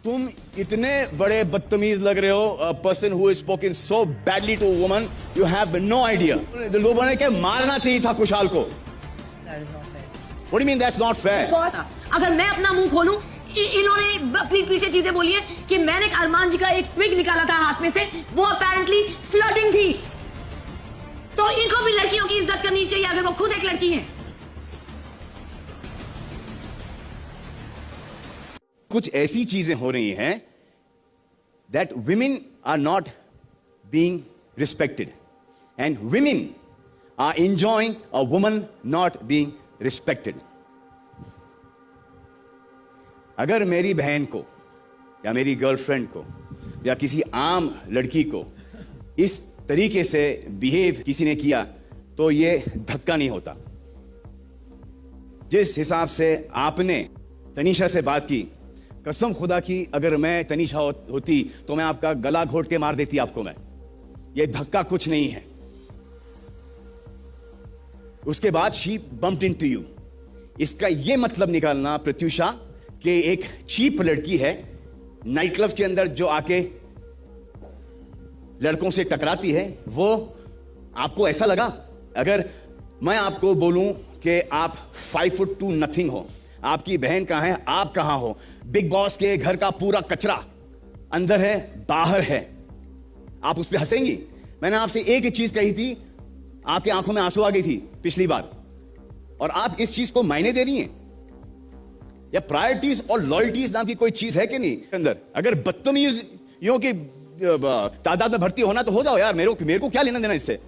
तुम इतने बड़े बदतमीज लग रहे हो, person who is spoken so badly to woman, you have no idea. लोगों ने क्या मारना चाहिए था खुशहाल को। What do you mean that's not fair? अगर मैं अपना मुंह खोलूं, इन्होंने पीठ पीछे चीजें बोली है कि मैंने अरमान जी का एक ट्विग निकाला था हाथ में से, वो अपेरेंटली फ्लर्टिंग थी। तो इनको भी लड़कियों की इज्जत करनी चाहिए अगर वो खुद एक लड़की है। कुछ ऐसी चीजें हो रही हैं that women are not being respected and women are enjoying a woman not being respected. अगर मेरी बहन को या मेरी गर्लफ्रेंड को या किसी आम लड़की को इस तरीके से बिहेव किसी ने किया तो ये धक्का नहीं होता। जिस हिसाब से आपने तनीषा से बात की, कसम खुदा की अगर मैं तनीषा होती तो मैं आपका गला घोट के मार देती आपको। मैं ये धक्का कुछ नहीं है। उसके बाद शी बम्प्ड इनटू यू। इसका ये मतलब निकालना प्रत्युषा कि एक चीप लड़की है नाइट क्लब्स के अंदर जो आके लड़कों से टकराती है, वो आपको ऐसा लगा? अगर मैं आपको बोलूं कि आप 5'2" नथिंग हो, आपकी बहन कहां है, आप कहां हो, बिग बॉस के घर का पूरा कचरा अंदर है बाहर है, आप उस पर हंसेंगी? मैंने आपसे एक ही चीज कही थी, आपकी आंखों में आंसू आ गई थी पिछली बार, और आप इस चीज को मायने दे रही हैं? या प्रायोरिटीज और लॉयल्टीज नाम की कोई चीज है कि नहीं अंदर? अगर बदतमीजियों की तादाद में भर्ती होना तो हो जाओ यार, मेरे को क्या लेना देना इससे।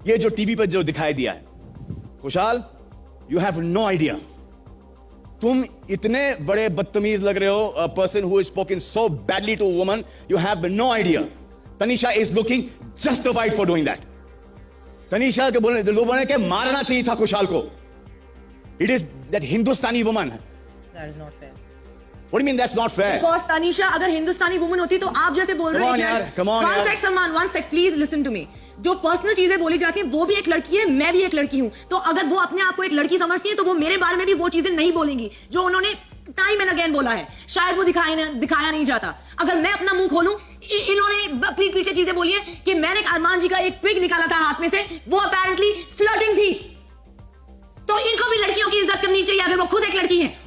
ये जो टीवी पर जो दिखाई दिया है, खुशहाल यू हैव नो आइडिया। तुम इतने बड़े बदतमीज लग रहे हो, person who is spoken so badly to woman, you have no idea. Tanisha is looking justified for doing that. Tanisha के बोलने लोगों ने क्या मारना चाहिए था खुशहाल को। It is that Hindustani woman. That is not fair. What do you mean that's not fair? Because Tanisha अगर हिंदुस्तानी वुमन होती तो आप जैसे बोल रहे हैं यार, come on one sec Salman, one sec please listen to me। जो पर्सनल चीजें बोली जाती हैं, वो भी एक लड़की है, मैं भी एक लड़की हूं, तो अगर वो अपने आप को एक लड़की समझती है तो वो मेरे बारे में भी वो चीजें नहीं बोलेंगी जो उन्होंने टाइम एंड अगेन बोला है। शायद वो दिखाया नहीं जाता। अगर मैं अपना मुंह खोलूं, इन्होंने पीठ पीछे चीजें बोली है कि मैंने अरमान जी का एक ट्विग निकाला था हाथ में से, वो अपेरेंटली फ्लर्टिंग थी। तो इनको भी लड़कियों की इज्जत करनी चाहिए अगर वो खुद एक लड़की है।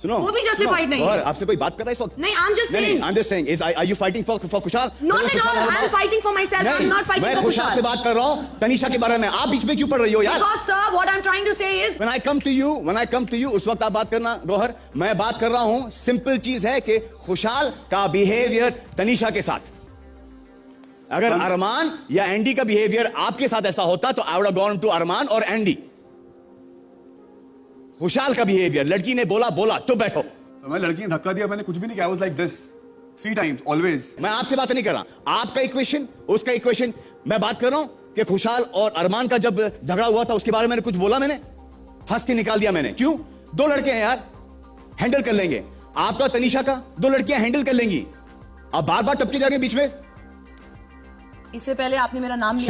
सुनो, वो भी जस्टिफाइड नहीं है। आपसे कोई बात कर रहा है इस वक्त? नहीं, I'm just saying. I'm just saying. Are you fighting for खुशहाल? Not at all. I'm fighting for myself. I'm not fighting for मैं खुशहाल से बात कर रहा हूँ तनीषा के बारे में। आप बीच में क्यों पढ़ रही हो यार? Because sir, what I'm trying to say is, when I come to you, उस वक्त आप बात करना गौहर। मैं बात कर रहा हूँ, सिंपल चीज है कि खुशहाल का बिहेवियर तनीषा के साथ, अगर अरमान या एंडी का बिहेवियर आपके साथ ऐसा होता तो I would have gone to अरमान और एंडी। खुशहाल का बिहेवियर, लड़की ने बोला चुप बैठो। तो मैं लड़की ने धक्का दिया, मैंने कुछ भी नहीं किया। I was like this 3 times always। मैं आपसे बात नहीं कर रहा, आपका इक्वेशन उसका इक्वेशन। मैं बात कर रहा हूं कि खुशहाल और अरमान का जब झगड़ा हुआ था उसके बारे में मैंने कुछ बोला? मैंने हंस के निकाल दिया मैंने। क्यों? 2 लड़के हैं यार, हैंडल कर लेंगे। आपका तनीषा का 2 लड़कियां हैंडल कर लेंगी। आप बार बार टपके जा रहे हैं बीच में। इससे पहले आपने मेरा नाम लिया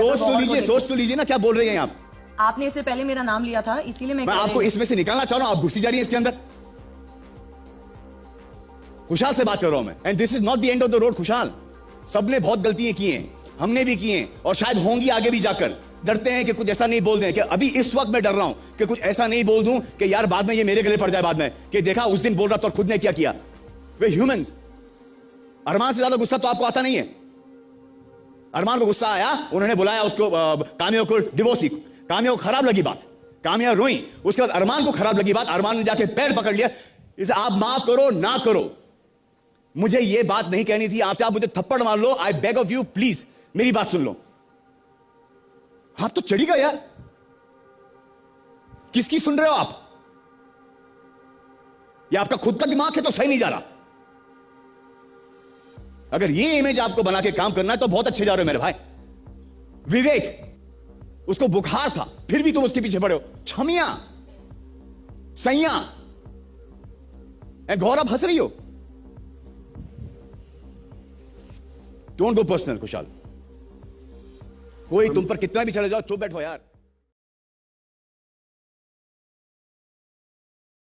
सोच तो लीजिए ना, क्या बोल रही हैं आप? आपने इससे पहले मेरा नाम लिया था, इसीलिए मैं आपको इसमें से निकालना चाह रहा हूं, आप घुसी जा रही है इसके अंदर। खुशहाल से बात कर रहा हूं मैं, and this is not the end of the road. खुशहाल, सबने बहुत गलतियां की हैं, हमने भी की हैं, और शायद होंगी आगे भी जाकर। डरते हैं कि कुछ ऐसा नहीं बोल दें, कि अभी इस वक्त मैं डर रहा हूं कि कुछ ऐसा नहीं बोल दूं कि यार बाद में ये मेरे गले पड़ जाए, बाद में कि देखा उस दिन बोल रहा था और खुद ने क्या किया। वे ह्यूमंस। अरमान से ज्यादा गुस्सा तो आपको आता नहीं है। अरमान को गुस्सा आया, उन्होंने बुलाया उसको, कामिया को डिवोर्स। कामिया को खराब लगी बात, कामिया रोई। उसके बाद अरमान को खराब लगी बात, अरमान ने जाके पैर पकड़ लिया। इसे आप माफ करो ना करो, मुझे ये बात नहीं कहनी थी आपसे। आप मुझे थप्पड़ मार लो, I beg of you, please मेरी बात सुन लो। आप तो चढ़ी गए यार, किसकी सुन रहे हो आप? ये आपका खुद का दिमाग है तो सही नहीं जा रहा। अगर ये इमेज आपको बना के काम करना है तो बहुत अच्छे जा रहे हो मेरे भाई। विवेक, उसको बुखार था फिर भी तुम उसके पीछे पड़े हो। छमिया, सैया, गौरव हंस रही हो। डोंट गो पर्सनल खुशहाल। कोई तुम पर कितना भी चले जाओ, चुप बैठो यार।